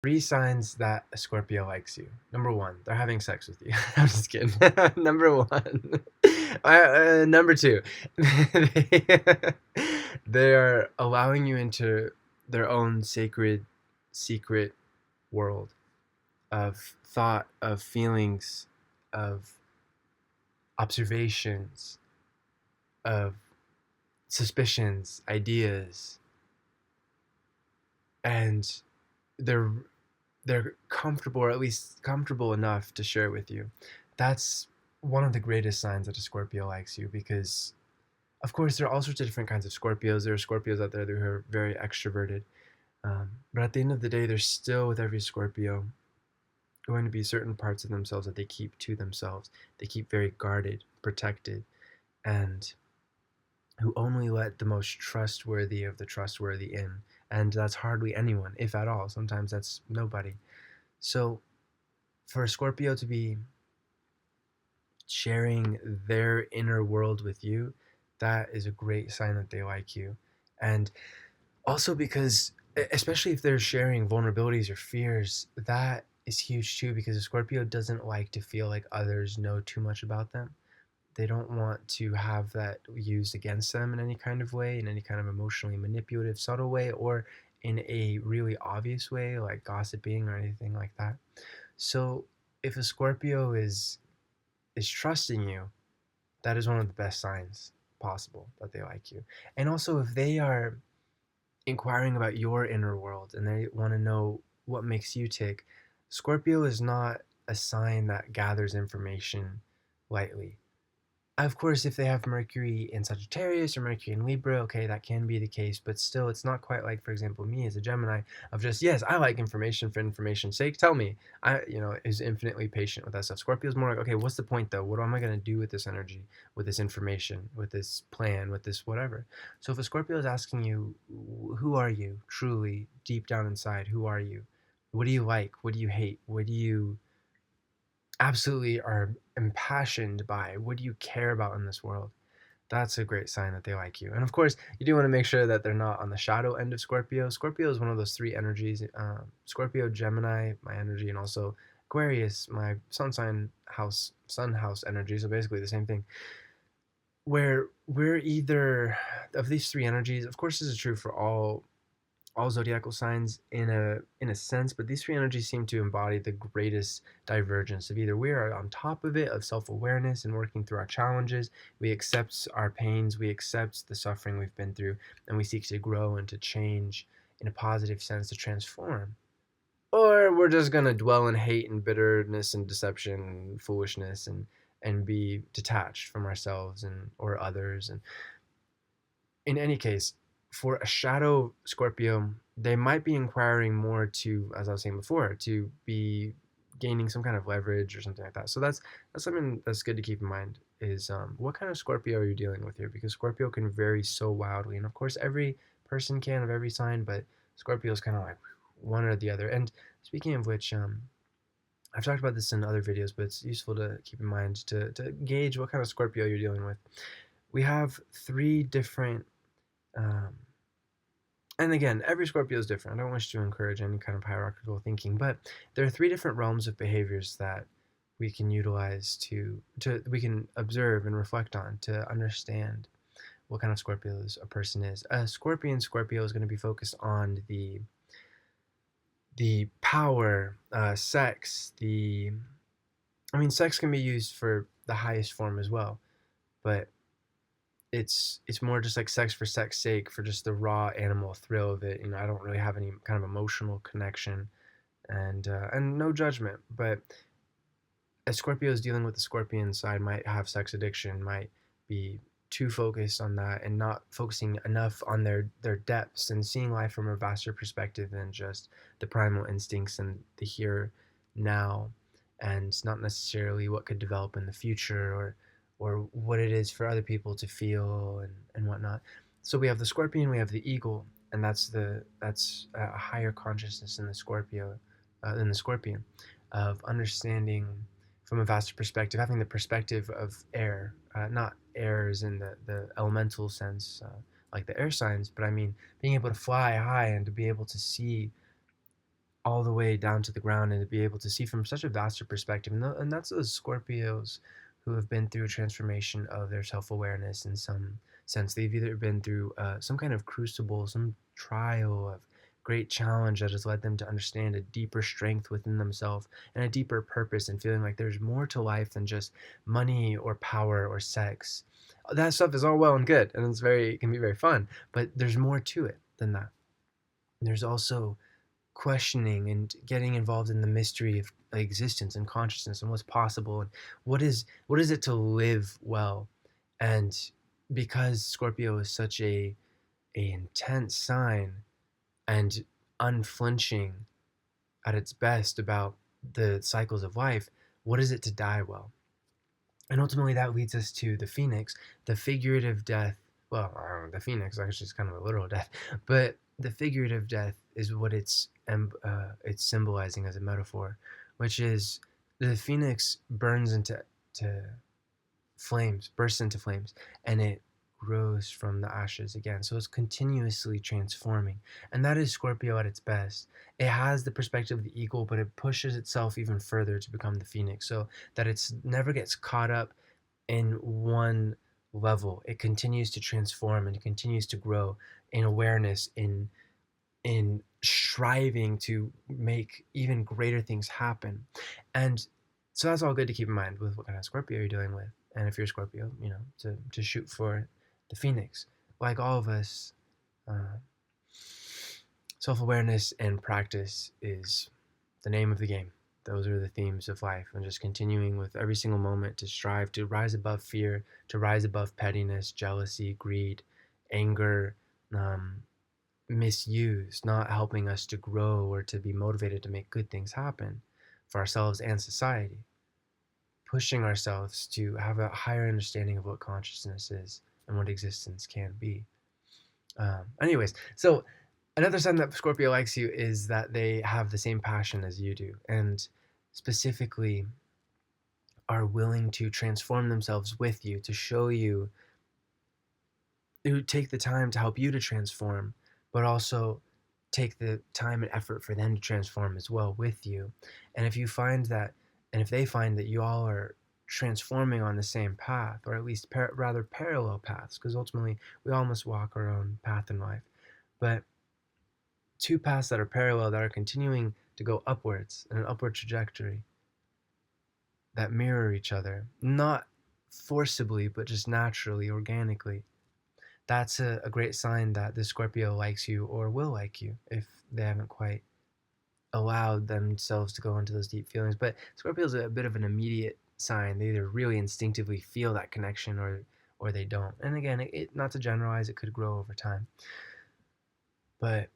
Three signs that a Scorpio likes you. Number one, they're having sex with you. I'm just kidding. Number one. Number two, they, they're allowing you into their own sacred, secret world of thought, of feelings, of observations, of suspicions, ideas, and they're they're comfortable, or at least comfortable enough to share with you. That's one of the greatest signs that a Scorpio likes you, because of course there are all sorts of different kinds of Scorpios. There are Scorpios out there who are very extroverted, but at the end of the day, there's still, with every Scorpio, going to be certain parts of themselves that they keep to themselves. They keep very guarded, protected, and who only let the most trustworthy of the trustworthy in. And that's hardly anyone, if at all. Sometimes that's nobody. So for a Scorpio to be sharing their inner world with you, that is a great sign that they like you. And also because, especially if they're sharing vulnerabilities or fears, that is huge too, because a Scorpio doesn't like to feel like others know too much about them. They don't want to have that used against them in any kind of way, in any kind of emotionally manipulative, subtle way, or in a really obvious way, like gossiping or anything like that. So if a Scorpio is trusting you, that is one of the best signs possible that they like you. And also, if they are inquiring about your inner world and they want to know what makes you tick, Scorpio is not a sign that gathers information lightly. Of course, if they have Mercury in Sagittarius or Mercury in Libra, okay, that can be the case, but still, it's not quite like, for example, me as a Gemini, of just, yes, I like information for information's sake. Tell me. Is infinitely patient with that stuff. Scorpio is more like, okay, what's the point though? What am I going to do with this energy, with this information, with this plan, with this whatever? So if a Scorpio is asking you, who are you truly, deep down inside? Who are you? What do you like? What do you hate? What do you absolutely are impassioned by? What do you care about in this world? That's a great sign that they like you. And of course, you do want to make sure that they're not on the shadow end of Scorpio. Scorpio is one of those three energies: Scorpio, Gemini, my energy, and also Aquarius, my sun house energy. So basically the same thing. Where we're either of these three energies. Of course, this is true for all zodiacal signs in a sense, but these three energies seem to embody the greatest divergence of either we are on top of it, of self-awareness and working through our challenges, we accept our pains, we accept the suffering we've been through, and we seek to grow and to change in a positive sense, to transform. Or we're just gonna dwell in hate and bitterness and deception and foolishness and be detached from ourselves and or others. And in any case, for a shadow Scorpio, they might be inquiring more to, as I was saying before, to be gaining some kind of leverage or something like that. So that's something that's good to keep in mind. Is what kind of Scorpio are you dealing with here? Because Scorpio can vary so wildly, and of course every person can of every sign, but Scorpio is kind of like one or the other. And speaking of which, I've talked about this in other videos, but it's useful to keep in mind to gauge what kind of Scorpio you're dealing with. We have three different um, and again, every Scorpio is different. I don't wish to encourage any kind of hierarchical thinking, but there are three different realms of behaviors that we can utilize to we can observe and reflect on to understand what kind of Scorpios a person is. A Scorpio is going to be focused on the power, sex. Sex can be used for the highest form as well, but it's more just like sex for sex sake, for just the raw animal thrill of it. I don't really have any kind of emotional connection, and no judgment. But as Scorpio is dealing with the Scorpion side, might have sex addiction, might be too focused on that and not focusing enough on their depths and seeing life from a vaster perspective than just the primal instincts and the here now, and not necessarily what could develop in the future, or what it is for other people to feel and whatnot. So we have the Scorpion, we have the Eagle, and that's a higher consciousness in the Scorpio, than the Scorpion, of understanding from a vaster perspective, having the perspective of air, not airs in the elemental sense, like the air signs, but I mean being able to fly high and to be able to see all the way down to the ground and to be able to see from such a vaster perspective. And that's those Scorpios who have been through a transformation of their self awareness in some sense. They've either been through some kind of crucible, some trial of great challenge that has led them to understand a deeper strength within themselves and a deeper purpose, and feeling like there's more to life than just money or power or sex. That stuff is all well and good, and it can be very fun, but there's more to it than that. There's also questioning and getting involved in the mystery of existence and consciousness and what's possible, and what is it to live well. And because Scorpio is such a intense sign and unflinching at its best about the cycles of life, what is it to die well? And ultimately, that leads us to the phoenix, the figurative death. Well, I don't know, the phoenix actually is kind of a literal death, but the figurative death is what it's symbolizing as a metaphor, which is the phoenix burns into to flames, bursts into flames, and it grows from the ashes again. So it's continuously transforming. And that is Scorpio at its best. It has the perspective of the eagle, but it pushes itself even further to become the phoenix, so that it's never gets caught up in one level. It continues to transform and it continues to grow in awareness, in striving to make even greater things happen. And so that's all good to keep in mind with what kind of Scorpio you're dealing with. And if you're a Scorpio, to shoot for the phoenix. Like all of us, uh, self awareness and practice is the name of the game. Those are the themes of life, and just continuing with every single moment to strive to rise above fear, to rise above pettiness, jealousy, greed, anger, um, misuse, not helping us to grow or to be motivated to make good things happen for ourselves and society. Pushing ourselves to have a higher understanding of what consciousness is and what existence can be. Anyways, so another sign that Scorpio likes you is that they have the same passion as you do, and specifically are willing to transform themselves with you, to show you, who take the time to help you to transform, but also take the time and effort for them to transform as well with you. And if you find that, and if they find that you all are transforming on the same path, or at least rather parallel paths, because ultimately we all must walk our own path in life, but two paths that are parallel, that are continuing to go upwards in an upward trajectory, that mirror each other, not forcibly, but just naturally, organically, that's a great sign that the Scorpio likes you or will like you if they haven't quite allowed themselves to go into those deep feelings. But Scorpio's a bit of an immediate sign. They either really instinctively feel that connection, or they don't. And again, not to generalize, it could grow over time. But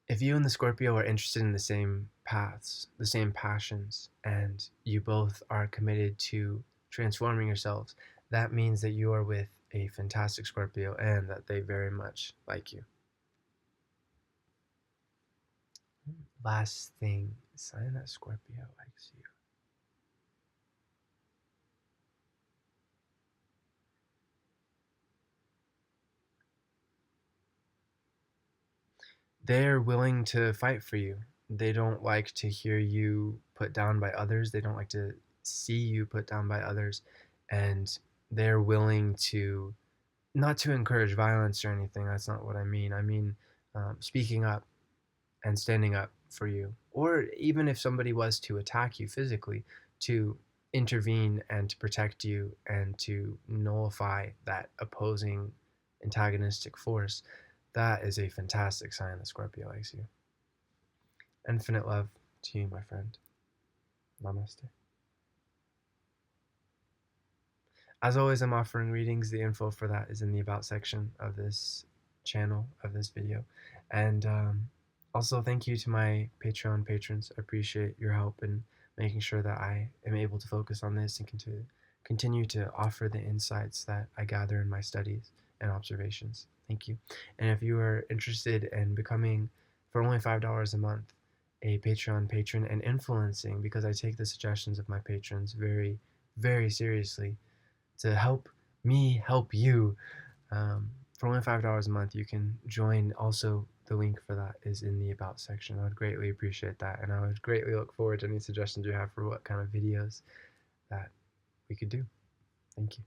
if you and the Scorpio are interested in the same paths, the same passions, and you both are committed to transforming yourselves, that means that you are with a fantastic Scorpio and that they very much like you. Last thing, sign that Scorpio likes you. They're willing to fight for you. They don't like to hear you put down by others. They don't like to see you put down by others. And they're willing to, not to encourage violence or anything. That's not what I mean. I mean, speaking up and standing up for you. Or even if somebody was to attack you physically, to intervene and to protect you and to nullify that opposing antagonistic force. That is a fantastic sign that Scorpio likes you. Infinite love to you, my friend. Namaste. As always, I'm offering readings. The info for that is in the About section of this channel, of this video. And also, thank you to my Patreon patrons. I appreciate your help in making sure that I am able to focus on this and continue to offer the insights that I gather in my studies and observations. Thank you. And if you are interested in becoming, for only $5 a month, a Patreon patron and influencing, because I take the suggestions of my patrons very, very seriously, to help me help you, for only $5 a month, you can join also the link for that is in the About section. I would greatly appreciate that, and I would greatly look forward to any suggestions you have for what kind of videos that we could do. Thank you.